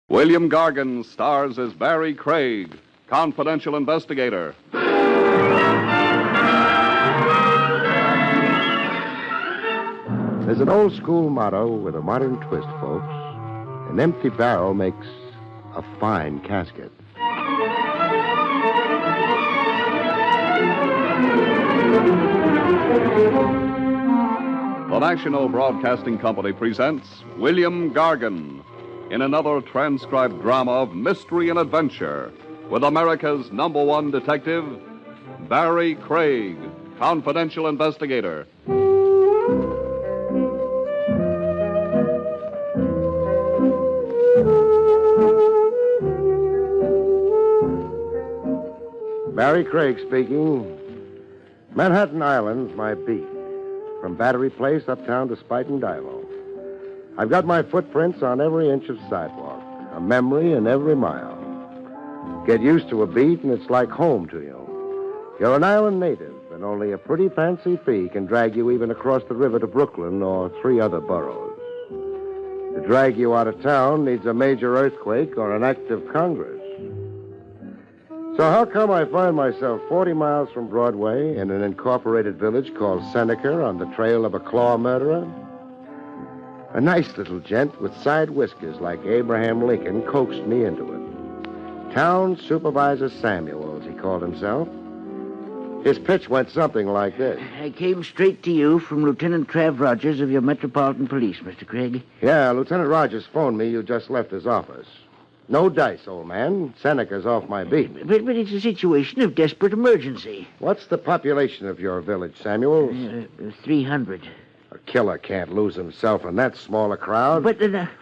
William Gargan stars as Barrie Craig, confidential investigator. There's an old-school motto with a modern twist, folks. An empty barrel makes a fine casket. The National Broadcasting Company presents William Gargan in another transcribed drama of mystery and adventure with America's #1 detective, Barrie Craig, confidential investigator. Barrie Craig speaking. Manhattan Island's my beat. From Battery Place uptown to Spite and Divo. I've got my footprints on every inch of sidewalk, a memory in every mile. Get used to a beat and it's like home to you. You're an island native, and only a pretty fancy fee can drag you even across the river to Brooklyn or 3 other boroughs. To drag you out of town needs a major earthquake or an act of Congress. So how come I find myself 40 miles from Broadway in an incorporated village called Seneca on the trail of a claw murderer? A nice little gent with side whiskers like Abraham Lincoln coaxed me into it. Town Supervisor Samuels, he called himself. His pitch went something like this. I came straight to you from Lieutenant Trav Rogers of your Metropolitan Police, Mr. Craig. Yeah, Lieutenant Rogers phoned me you just left his office. No dice, old man. Seneca's off my beat. But it's a situation of desperate emergency. What's the population of your village, Samuels? 300. A killer can't lose himself in that small a crowd. But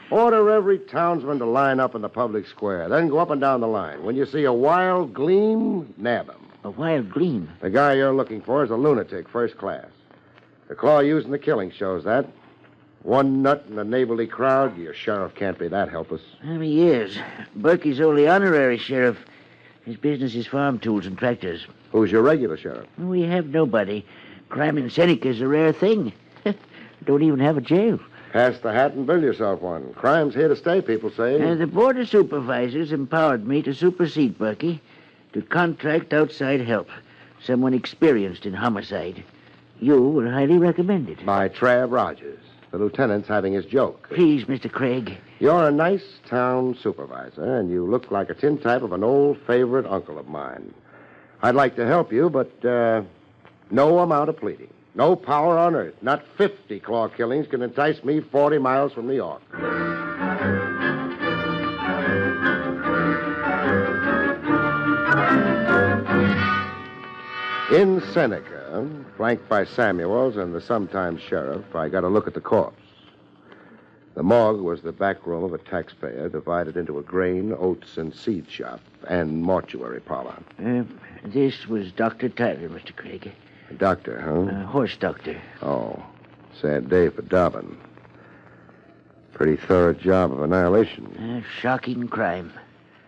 Order every townsman to line up in the public square. Then go up and down the line. When you see a wild gleam, nab him. A wild gleam? The guy you're looking for is a lunatic, first class. The claw used in the killing shows that. One nut in a neighborly crowd, your sheriff can't be that helpless. He is. Berkey's only honorary sheriff. His business is farm tools and tractors. Who's your regular sheriff? We have nobody. Crime in Seneca's a rare thing. Don't even have a jail. Pass the hat and build yourself one. Crime's here to stay, people say. The board of supervisors empowered me to supersede Berkey, to contract outside help. Someone experienced in homicide. You were highly recommended. By Trav Rogers. The lieutenant's having his joke. Please, Mr. Craig. You're a nice town supervisor, and you look like a tintype of an old favorite uncle of mine. I'd like to help you, but no amount of pleading. No power on earth. Not 50 claw killings can entice me 40 miles from New York. In Seneca, flanked by Samuels and the sometime sheriff, I got a look at the corpse. The morgue was the back room of a taxpayer divided into a grain, oats, and seed shop and mortuary parlor. This was Dr. Tyler, Mr. Craig. A doctor, huh? Horse doctor. Oh, sad day for Dobbin. Pretty thorough job of annihilation. Shocking crime.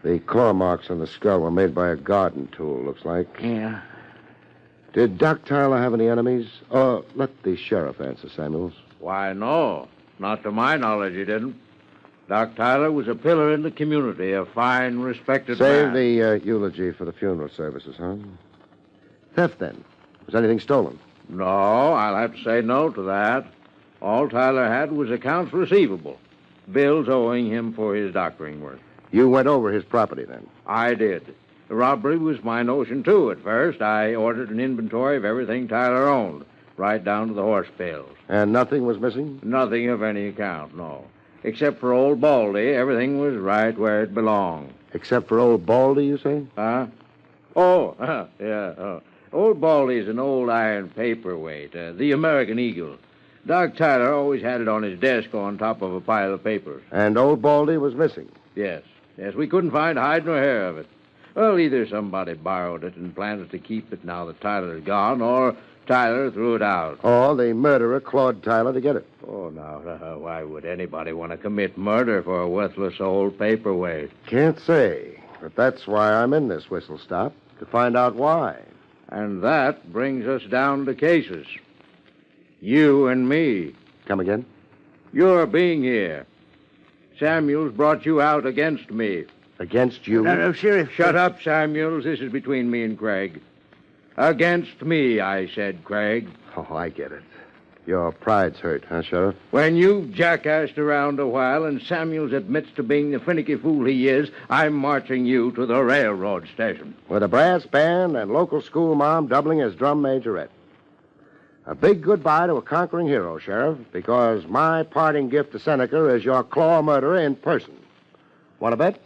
The claw marks on the skull were made by a garden tool, looks like. Yeah. Did Doc Tyler have any enemies? Let the sheriff answer, Samuels. Why, no. Not to my knowledge, he didn't. Doc Tyler was a pillar in the community, a fine, respected Save man. the eulogy for the funeral services, huh? Theft, then. Was anything stolen? No, I'll have to say no to that. All Tyler had was accounts receivable, bills owing him for his doctoring work. You went over his property, then? I did. The robbery was my notion, too, at first. I ordered an inventory of everything Tyler owned, right down to the horse bills. And nothing was missing? Nothing of any account, no. Except for old Baldy, everything was right where it belonged. Except for old Baldy, you say? Huh? Oh, yeah. Old Baldy's an old iron paperweight, the American Eagle. Doc Tyler always had it on his desk on top of a pile of papers. And old Baldy was missing? Yes, we couldn't find hide nor hair of it. Well, either somebody borrowed it and planned to keep it now that Tyler's gone, or Tyler threw it out. Or the murderer clawed Tyler to get it. Oh, now, why would anybody want to commit murder for a worthless old paperweight? Can't say, but that's why I'm in this whistle stop, to find out why. And that brings us down to cases. You and me. Come again? Your being here. Samuels brought you out against me. Against you? No, Sheriff. Shut up, Samuels. This is between me and Craig. Against me, I said, Craig. Oh, I get it. Your pride's hurt, huh, Sheriff? When you've jackassed around a while and Samuels admits to being the finicky fool he is, I'm marching you to the railroad station. With a brass band and local school mom doubling as drum majorette. A big goodbye to a conquering hero, Sheriff, because my parting gift to Seneca is your claw murderer in person. Want to bet?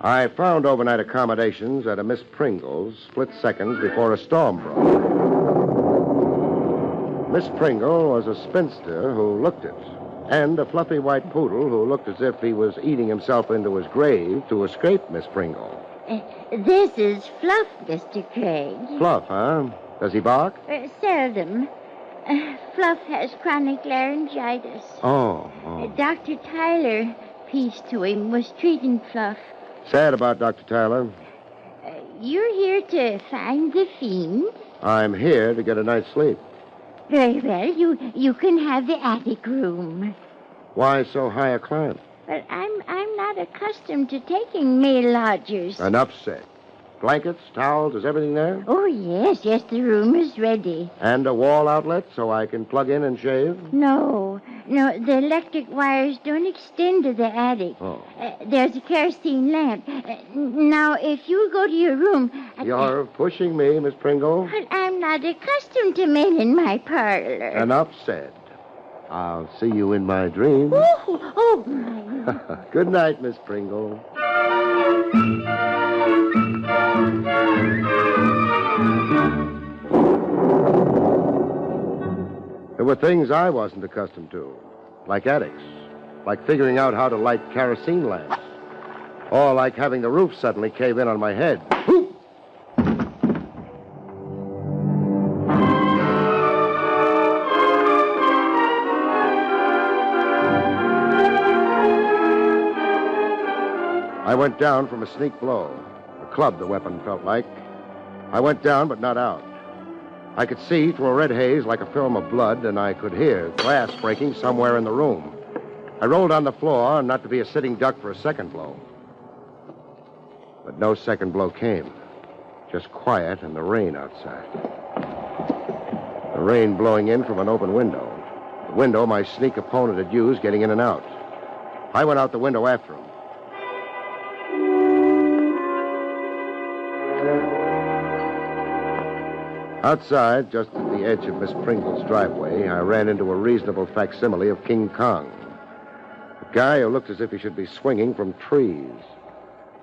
I found overnight accommodations at a Miss Pringle's split seconds before a storm broke. Miss Pringle was a spinster who looked it, and a fluffy white poodle who looked as if he was eating himself into his grave to escape Miss Pringle. This is Fluff, Mr. Craig. Fluff, huh? Does he bark? Seldom. Fluff has chronic laryngitis. Oh. Dr. Tyler, peace to him, was treating Fluff. Sad about Dr. Tyler. You're here to find the fiend? I'm here to get a night's sleep. Very well. You can have the attic room. Why so high a climb? But I'm not accustomed to taking male lodgers. Enough said. Blankets, towels, is everything there? Oh, yes, the room is ready. And a wall outlet so I can plug in and shave? No, the electric wires don't extend to the attic. Oh. There's a kerosene lamp. Now, if you go to your room... You're pushing me, Miss Pringle. But I'm not accustomed to men in my parlor. Enough said. I'll see you in my dreams. Oh, my. Good night, Miss Pringle. There were things I wasn't accustomed to, like attics, like figuring out how to light kerosene lamps, or like having the roof suddenly cave in on my head. Whoop! I went down from a sneak blow. A club, the weapon felt like. I went down, but not out. I could see through a red haze like a film of blood, and I could hear glass breaking somewhere in the room. I rolled on the floor, not to be a sitting duck for a second blow. But no second blow came. Just quiet and the rain outside. The rain blowing in from an open window. The window my sneak opponent had used getting in and out. I went out the window after him. Outside, just at the edge of Miss Pringle's driveway, I ran into a reasonable facsimile of King Kong. A guy who looked as if he should be swinging from trees.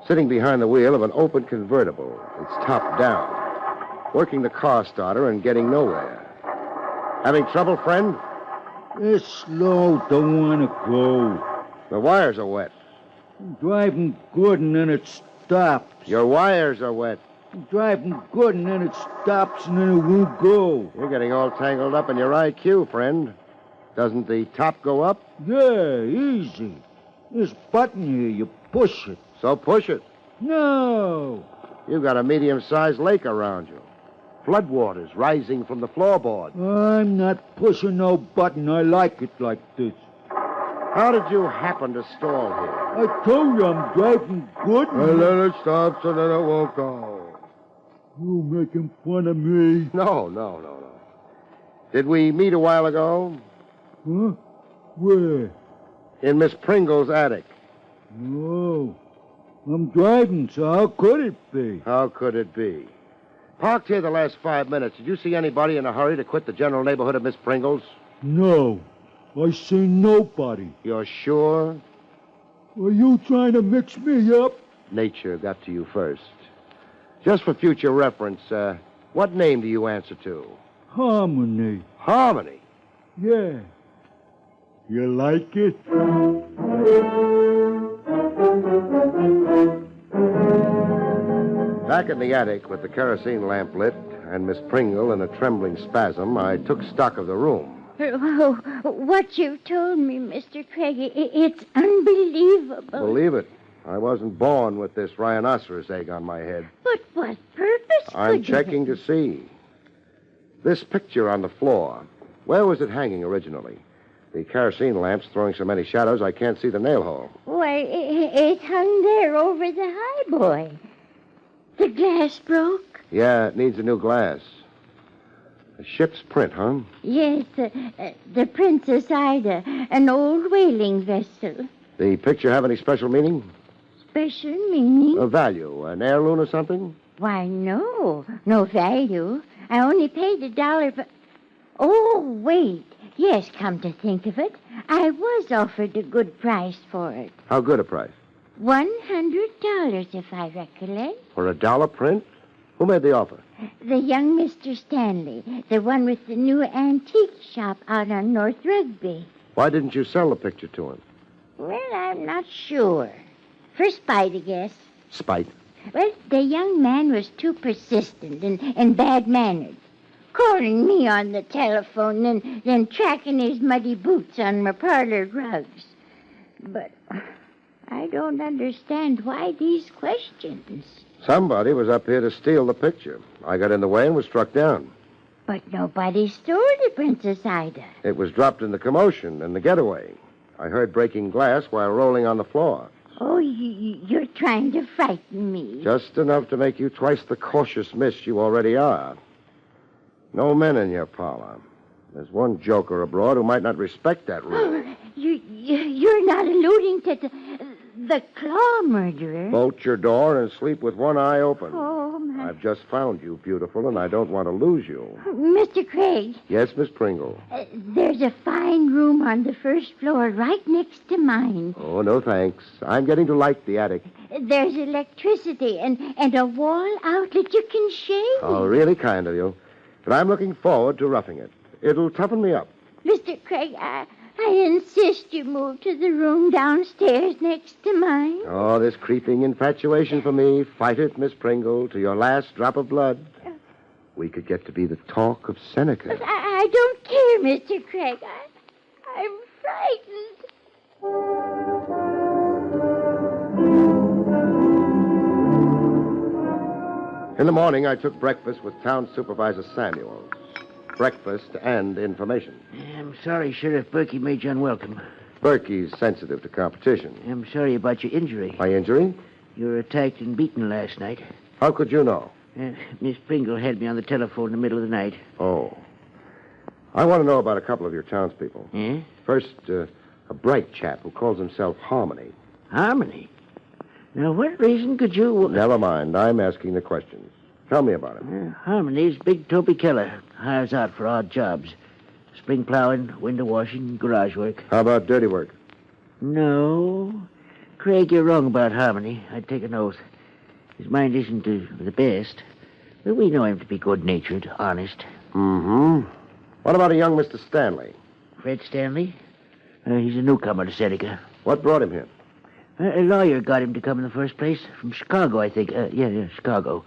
Sitting behind the wheel of an open convertible, its top down. Working the car starter and getting nowhere. Having trouble, friend? It's slow, don't want to go. The wires are wet. I'm driving good and then it stops. Your wires are wet. I'm driving good and then it stops and then it won't go. You're getting all tangled up in your IQ, friend. Doesn't the top go up? Yeah, easy. This button here, you push it. So push it. No. You've got a medium-sized lake around you. Floodwaters rising from the floorboard. I'm not pushing no button. I like it like this. How did you happen to stall here? I told you I'm driving good. Let it stop so that it won't go. You making fun of me? No. Did we meet a while ago? Huh? Where? In Miss Pringle's attic. No. I'm driving, so how could it be? How could it be? Parked here the last 5 minutes. Did you see anybody in a hurry to quit the general neighborhood of Miss Pringle's? No. I see nobody. You're sure? Are you trying to mix me up? Nature got to you first. Just for future reference, what name do you answer to? Harmony. Harmony? Yeah. You like it? Back in the attic with the kerosene lamp lit and Miss Pringle in a trembling spasm, I took stock of the room. Oh, what you've told me, Mr. Craig, it's unbelievable. Believe it. I wasn't born with this rhinoceros egg on my head. But what purpose I'm could checking to see. This picture on the floor, where was it hanging originally? The kerosene lamp's throwing so many shadows I can't see the nail hole. Why, it hung there over the highboy. The glass broke? Yeah, it needs a new glass. A ship's print, huh? Yes, the Princess Ida, an old whaling vessel. The picture have any special meaning? Special meaning? A value, an heirloom or something? Why, no value. I only paid $1 for... Oh, wait. Yes, come to think of it, I was offered a good price for it. How good a price? $100, if I recollect. For $1 print? Who made the offer? The young Mr. Stanley, the one with the new antique shop out on North Rugby. Why didn't you sell the picture to him? Well, I'm not sure. For spite, I guess. Spite? Well, the young man was too persistent and bad-mannered. Calling me on the telephone and then tracking his muddy boots on my parlor rugs. But I don't understand why these questions. Somebody was up here to steal the picture. I got in the way and was struck down. But nobody stole it, Princess Ida. It was dropped in the commotion and the getaway. I heard breaking glass while rolling on the floor. Oh, you're trying to frighten me. Just enough to make you twice the cautious miss you already are. No men in your parlor. There's one joker abroad who might not respect that rule. Oh, you're not alluding to the claw murderer? Bolt your door and sleep with one eye open. Oh, my... I've just found you, beautiful, and I don't want to lose you. Mr. Craig. Yes, Miss Pringle? There's a fine room on the first floor right next to mine. Oh, no thanks. I'm getting to like the attic. There's electricity and a wall outlet you can shave. Oh, really kind of you. But I'm looking forward to roughing it. It'll toughen me up. Mr. Craig, I insist you move to the room downstairs next to mine. Oh, this creeping infatuation for me. Fight it, Miss Pringle, to your last drop of blood. We could get to be the talk of Seneca. I don't care, Mr. Craig. I'm frightened. In the morning, I took breakfast with Town Supervisor Samuels. Breakfast and information. I'm sorry Sheriff Berkey made you unwelcome. Berkey's sensitive to competition. I'm sorry about your injury. My injury? You were attacked and beaten last night. How could you know? Miss Pringle had me on the telephone in the middle of the night. Oh. I want to know about a couple of your townspeople. Yeah? First, a bright chap who calls himself Harmony. Harmony? Now, what reason could you... Never mind. I'm asking the questions. Tell me about him. Harmony's Big Toby Keller. Hires out for odd jobs. Spring plowing, window washing, garage work. How about dirty work? No. Craig, you're wrong about Harmony. I'd take an oath. His mind isn't the best. But we know him to be good-natured, honest. Mm-hmm. What about a young Mr. Stanley? Fred Stanley? He's a newcomer to Seneca. What brought him here? A lawyer got him to come in the first place. From Chicago, I think. Yeah, Chicago.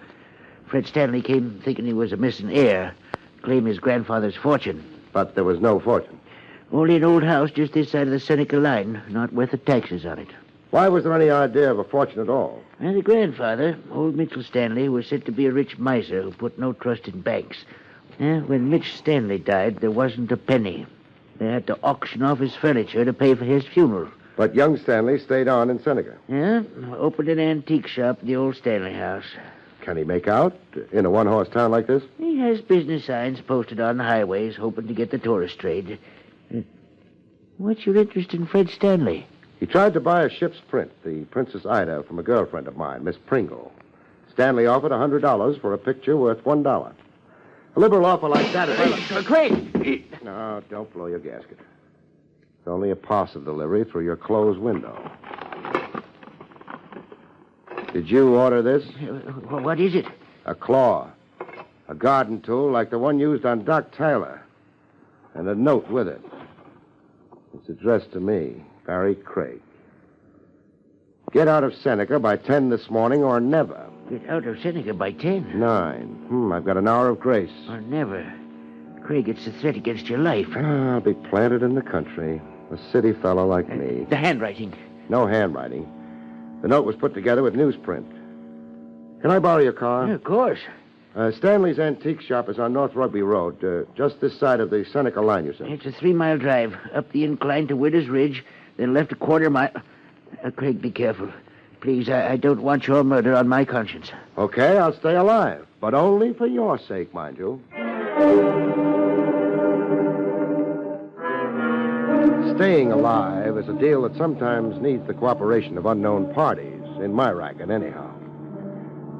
Fred Stanley came thinking he was a missing heir. Claimed his grandfather's fortune. But there was no fortune. Only an old house just this side of the Seneca line. Not worth the taxes on it. Why was there any idea of a fortune at all? And the grandfather, old Mitchell Stanley, was said to be a rich miser who put no trust in banks. When Mitch Stanley died, there wasn't a penny. They had to auction off his furniture to pay for his funeral. But young Stanley stayed on in Seneca. Yeah? Opened an antique shop at the old Stanley house. Can he make out in a one-horse town like this? He has business signs posted on the highways, hoping to get the tourist trade. What's your interest in Fred Stanley? He tried to buy a ship's print, the Princess Ida, from a girlfriend of mine, Miss Pringle. Stanley offered $100 for a picture worth $1. A liberal offer like that is... Craig! No, don't blow your gasket. It's only a parcel delivery through your closed window. Did you order this? What is it? A claw. A garden tool like the one used on Doc Tyler. And a note with it. It's addressed to me, Barrie Craig. Get out of Seneca by 10 this morning or never. Get out of Seneca by 10? 9. I've got an hour of grace. Or never. Craig, it's a threat against your life. I'll be planted in the country. A city fellow like me. The handwriting. No handwriting. The note was put together with newsprint. Can I borrow your car? Yeah, of course. Stanley's Antique Shop is on North Rugby Road, just this side of the Seneca line, you said. It's a 3-mile drive, up the incline to Widow's Ridge, then left a quarter mile. Craig, be careful. Please, I don't want your murder on my conscience. Okay, I'll stay alive, but only for your sake, mind you. Staying alive is a deal that sometimes needs the cooperation of unknown parties, in my racket anyhow.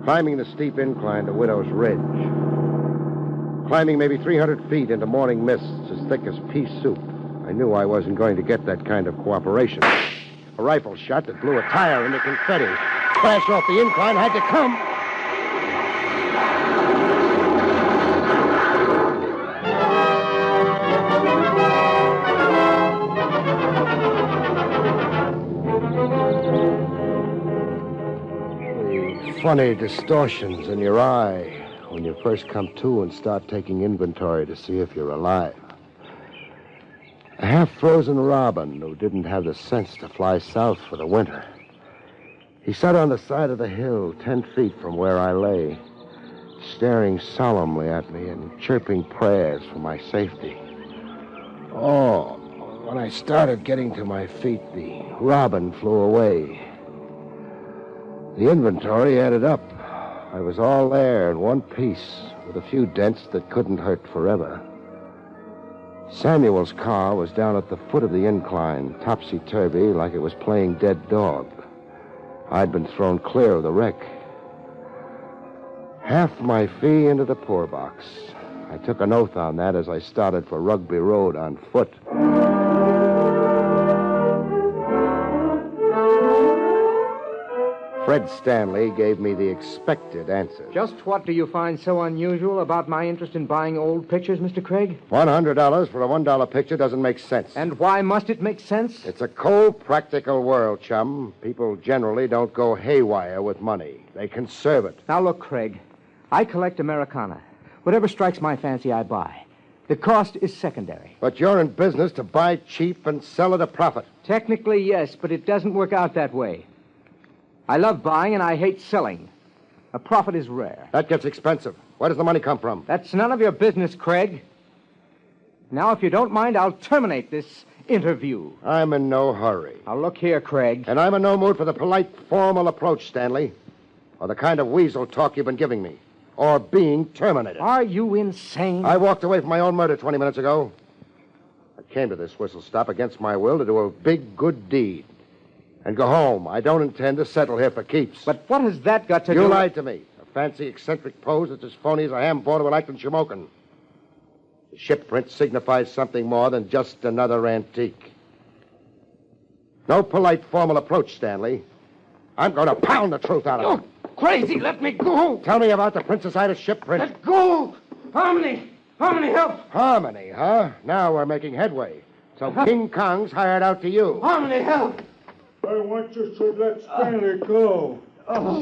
Climbing the steep incline to Widow's Ridge. Climbing maybe 300 feet into morning mists as thick as pea soup. I knew I wasn't going to get that kind of cooperation. A rifle shot that blew a tire into confetti. Crash off the incline had to come. Funny distortions in your eye when you first come to and start taking inventory to see if you're alive. A half-frozen robin who didn't have the sense to fly south for the winter. He sat on the side of the hill 10 feet from where I lay, staring solemnly at me and chirping prayers for my safety. Oh, when I started getting to my feet, the robin flew away. The inventory added up. I was all there in one piece, with a few dents that couldn't hurt forever. Samuel's car was down at the foot of the incline, topsy-turvy, like it was playing dead dog. I'd been thrown clear of the wreck. Half my fee into the poor box. I took an oath on that as I started for Rugby Road on foot. Fred Stanley gave me the expected answer. Just what do you find so unusual about my interest in buying old pictures, Mr. Craig? $100 for a $1 picture doesn't make sense. And why must it make sense? It's a cold, practical world, chum. People generally don't go haywire with money. They conserve it. Now, look, Craig, I collect Americana. Whatever strikes my fancy, I buy. The cost is secondary. But you're in business to buy cheap and sell at a profit. Technically, yes, but it doesn't work out that way. I love buying and I hate selling. A profit is rare. That gets expensive. Where does the money come from? That's none of your business, Craig. Now, if you don't mind, I'll terminate this interview. I'm in no hurry. Now, look here, Craig. And I'm in no mood for the polite, formal approach, Stanley. Or the kind of weasel talk you've been giving me. Or being terminated. Are you insane? I walked away from my own murder 20 minutes ago. I came to this whistle stop against my will to do a big, good deed. And go home. I don't intend to settle here for keeps. But what has that got to do... You lied to me. A fancy, eccentric pose that's as phony as a ham board with Acton Shamokin. The ship print signifies something more than just another antique. No polite, formal approach, Stanley. I'm going to pound the truth out of you. You're crazy. Let me go. Tell me about the Princess Ida ship print. Let go. Harmony. Harmony, help. Harmony, huh? Now we're making headway. So King Kong's hired out to you. Harmony, help. I want you to let Stanley go.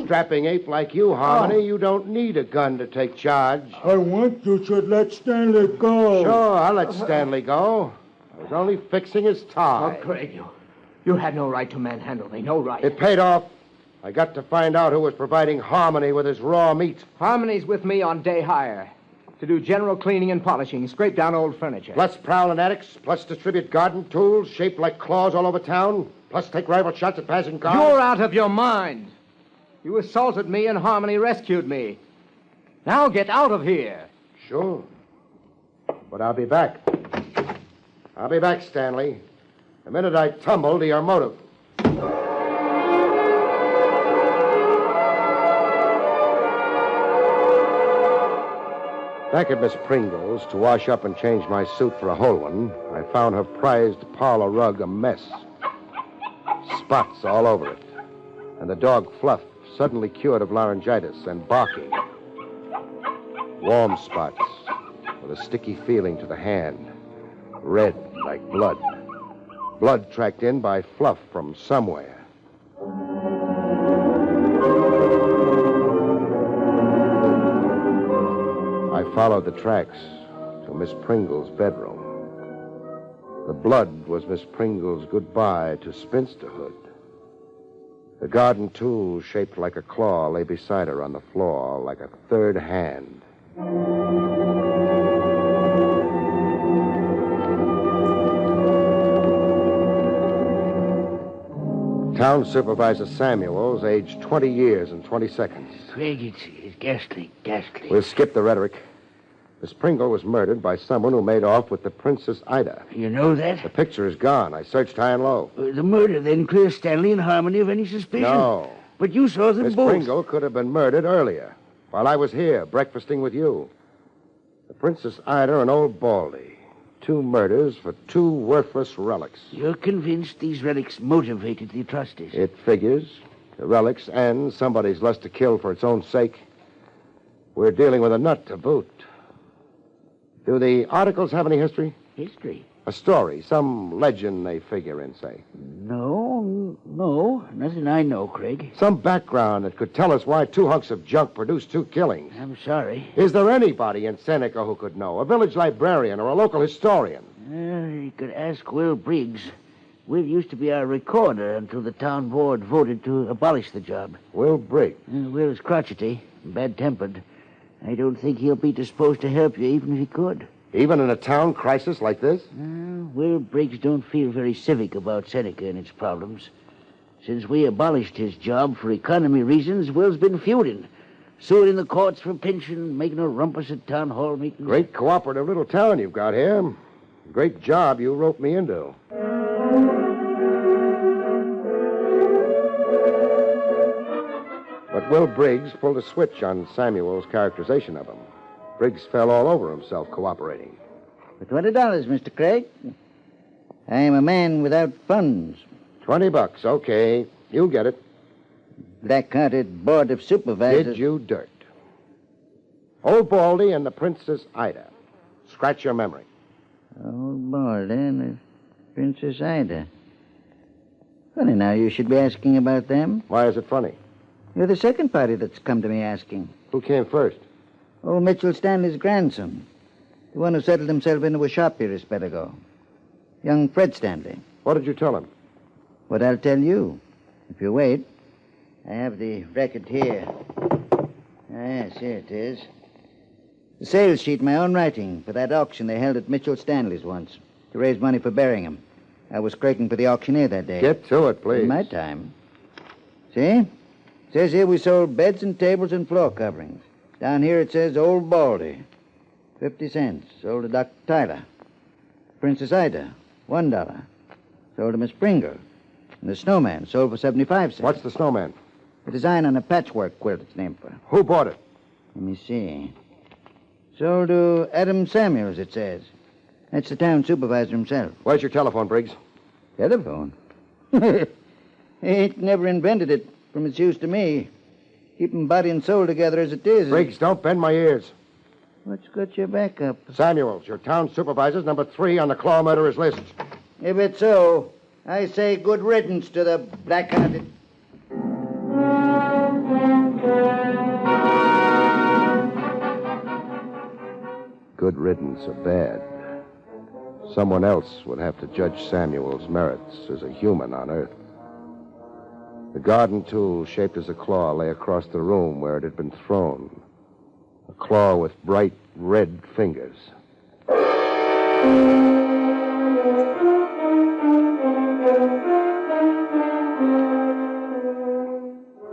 Strapping ape like you, Harmony, you don't need a gun to take charge. I want you to let Stanley go. Sure, I'll let Stanley go. I was only fixing his tie. Oh, Craig, you had no right to manhandle me. No right. It paid off. I got to find out who was providing Harmony with his raw meat. Harmony's with me on day hire to do general cleaning and polishing, scrape down old furniture. Plus prowl in attics, plus distribute garden tools shaped like claws all over town, plus take rifle shots at passing cars. You're out of your mind. You assaulted me and Harmony rescued me. Now get out of here. Sure. But I'll be back. I'll be back, Stanley. The minute I tumble to your motive. Back at Miss Pringle's to wash up and change my suit for a whole one, I found her prized parlor rug a mess. Spots all over it. And the dog Fluff, suddenly cured of laryngitis and barking. Warm spots with a sticky feeling to the hand. Red like blood. Blood tracked in by Fluff from somewhere. I followed the tracks to Miss Pringle's bedroom. The blood was Miss Pringle's goodbye to spinsterhood. The garden tool shaped like a claw lay beside her on the floor like a third hand. Town Supervisor Samuels, aged 20 years and 20 seconds. Craig, it's ghastly, ghastly. We'll skip the rhetoric. Miss Pringle was murdered by someone who made off with the Princess Ida. You know that? The picture is gone. I searched high and low. The murder then clears Stanley and Harmony of any suspicion. No. But you saw them Miss both. Pringle could have been murdered earlier, while I was here, breakfasting with you. The Princess Ida and Old Baldy. 2 murders for 2 worthless relics. You're convinced these relics motivated the atrocities? It figures. The relics and somebody's lust to kill for its own sake. We're dealing with a nut to boot. Do the articles have any history? History? A story, some legend they figure in, say. No, nothing I know, Craig. Some background that could tell us why 2 hunks of junk produced 2 killings. I'm sorry. Is there anybody in Seneca who could know? A village librarian or a local historian? You could ask Will Briggs. Will used to be our recorder until the town board voted to abolish the job. Will Briggs? Will is crotchety, bad-tempered. I don't think he'll be disposed to help you, even if he could. Even in a town crisis like this? Will Briggs don't feel very civic about Seneca and its problems. Since we abolished his job for economy reasons, Will's been feuding. Suing in the courts for pension, making a rumpus at town hall meetings. Great cooperative little town you've got here. Great job you roped me into. But Will Briggs pulled a switch on Samuel's characterization of him. Briggs fell all over himself cooperating. For $20, Mr. Craig. I am a man without funds. $20, okay. You get it. Black-hearted board of supervisors. Did you dirt. Old Baldy and the Princess Ida. Scratch your memory. Old Baldy and the Princess Ida. Funny now, you should be asking about them. Why is it funny? You're the second party that's come to me asking. Who came first? Old Mitchell Stanley's grandson. The one who settled himself into a shop here a spell ago. Young Fred Stanley. What did you tell him? What I'll tell you. If you wait. I have the record here. Yes, here it is. The sales sheet, my own writing, for that auction they held at Mitchell Stanley's once, to raise money for burying him. I was clerking for the auctioneer that day. Get to it, please. In my time. See? It says here we sold beds and tables and floor coverings. Down here it says Old Baldy. 50 cents. Sold to Dr. Tyler. Princess Ida. $1. Sold to Miss Pringle. And the snowman sold for 75 cents. What's the snowman? The design on a patchwork quilt it's named for. Who bought it? Let me see. Sold to Adam Samuels, it says. That's the town supervisor himself. Where's your telephone, Briggs? Telephone? Ain't never invented it from its use to me. Keeping body and soul together as it is. Briggs, don't bend my ears. What's got your back up? Samuels, your town supervisor's number 3 on the Claw murderers list. If it's so, I say good riddance to the black-hearted... Good riddance or bad. Someone else would have to judge Samuel's merits as a human on Earth. The garden tool, shaped as a claw, lay across the room where it had been thrown. A claw with bright red fingers.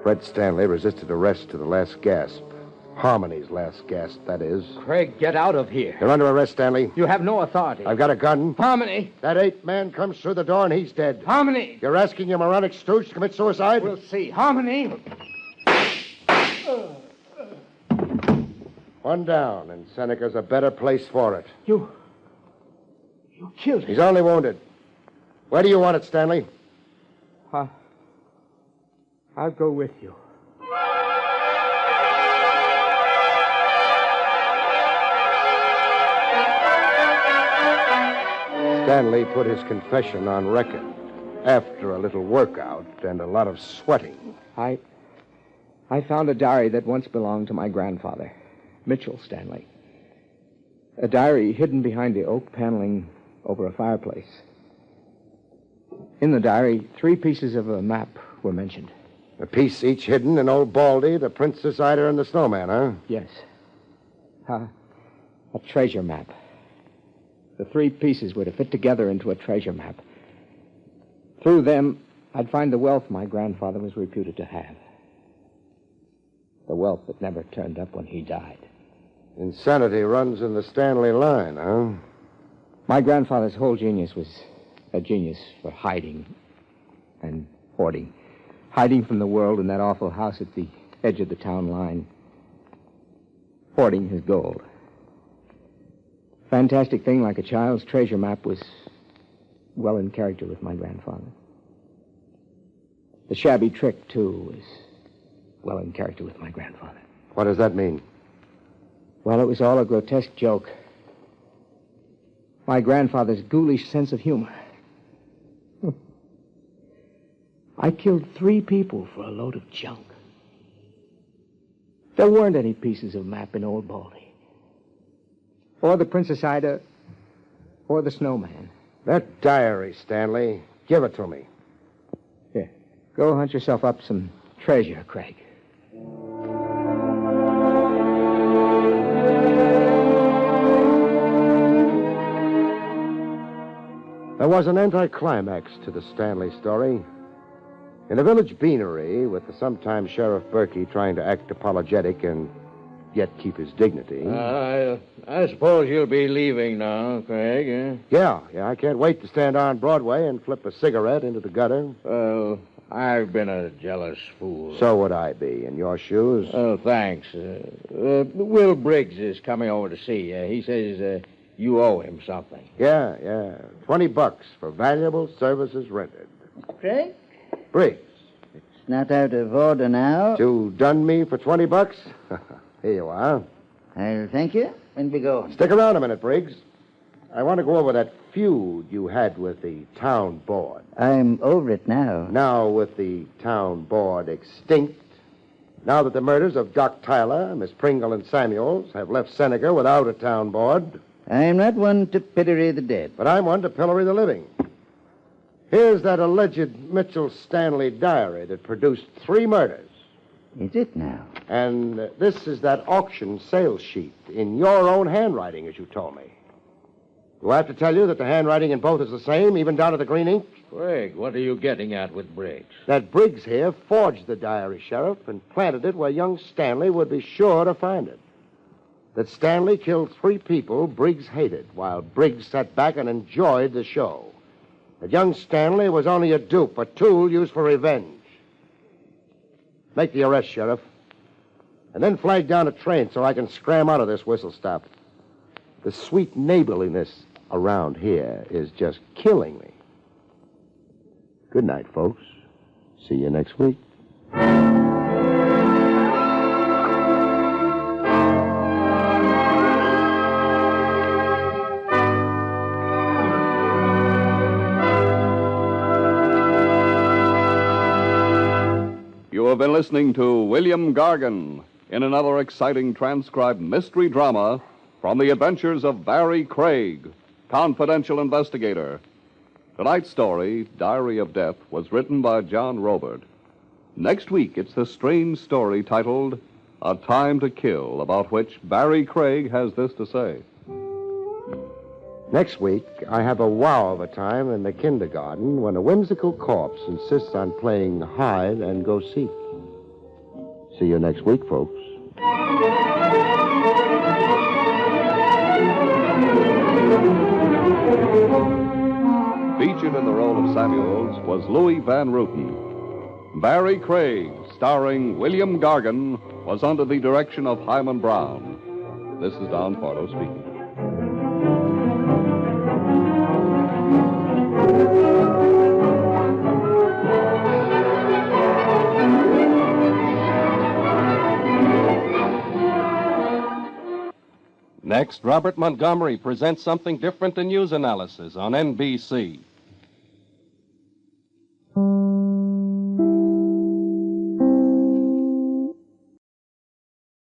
Fred Stanley resisted arrest to the last gasp. Harmony's last gasp, that is. Craig, get out of here. You're under arrest, Stanley. You have no authority. I've got a gun. Harmony! That 8th man comes through the door and he's dead. Harmony! You're asking your moronic stooge to commit suicide? We'll see. Harmony! One down, and Seneca's a better place for it. You killed him. He's only wounded. Where do you want it, Stanley? I'll go with you. Stanley put his confession on record after a little workout and a lot of sweating. I found a diary that once belonged to my grandfather, Mitchell Stanley. A diary hidden behind the oak paneling over a fireplace. In the diary, 3 pieces of a map were mentioned. A piece each hidden in Old Baldy, the Princess Ida, and the snowman, huh? Yes. A treasure map. The 3 pieces were to fit together into a treasure map. Through them, I'd find the wealth my grandfather was reputed to have. The wealth that never turned up when he died. Insanity runs in the Stanley line, huh? My grandfather's whole genius was a genius for hiding and hoarding. Hiding from the world in that awful house at the edge of the town line. Hoarding his gold. Fantastic thing like a child's treasure map was well in character with my grandfather. The shabby trick, too, was well in character with my grandfather. What does that mean? Well, it was all a grotesque joke. My grandfather's ghoulish sense of humor. I killed 3 people for a load of junk. There weren't any pieces of map in Old Baldy. Or the Princess Ida, or the snowman. That diary, Stanley. Give it to me. Here, go hunt yourself up some treasure, Craig. There was an anticlimax to the Stanley story. In a village beanery, with the sometime Sheriff Berkey trying to act apologetic and yet keep his dignity. I suppose you'll be leaving now, Craig, eh? Yeah, I can't wait to stand on Broadway and flip a cigarette into the gutter. Well, I've been a jealous fool. So would I be, in your shoes. Oh, thanks. Will Briggs is coming over to see you. He says you owe him something. Yeah. $20 for valuable services rendered. Craig? Briggs. It's not out of order now. To dun me for $20? Here you are. I'll thank you. When we go. Stick around a minute, Briggs. I want to go over that feud you had with the town board. I'm over it now. Now, with the town board extinct, now that the murders of Doc Tyler, Miss Pringle, and Samuels have left Seneca without a town board. I'm not one to pillory the dead. But I'm one to pillory the living. Here's that alleged Mitchell Stanley diary that produced 3 murders. Is it now? And this is that auction sales sheet in your own handwriting, as you told me. Do I have to tell you that the handwriting in both is the same, even down to the green ink? Craig, what are you getting at with Briggs? That Briggs here forged the diary, Sheriff, and planted it where young Stanley would be sure to find it. That Stanley killed 3 people Briggs hated, while Briggs sat back and enjoyed the show. That young Stanley was only a dupe, a tool used for revenge. Make the arrest, Sheriff. And then flag down a train so I can scram out of this whistle stop. The sweet neighborliness around here is just killing me. Good night, folks. See you next week. You have been listening to William Gargan in another exciting transcribed mystery drama from the adventures of Barrie Craig, confidential investigator. Tonight's story, Diary of Death, was written by John Robert. Next week, it's the strange story titled A Time to Kill, about which Barrie Craig has this to say. Next week, I have a wow of a time in the kindergarten when a whimsical corpse insists on playing hide and go seek. See you next week, folks. Featured in the role of Samuels was Louis Van Ruten. Barrie Craig, starring William Gargan, was under the direction of Hyman Brown. This is Don Farlow speaking. Next, Robert Montgomery presents something different in news analysis on NBC.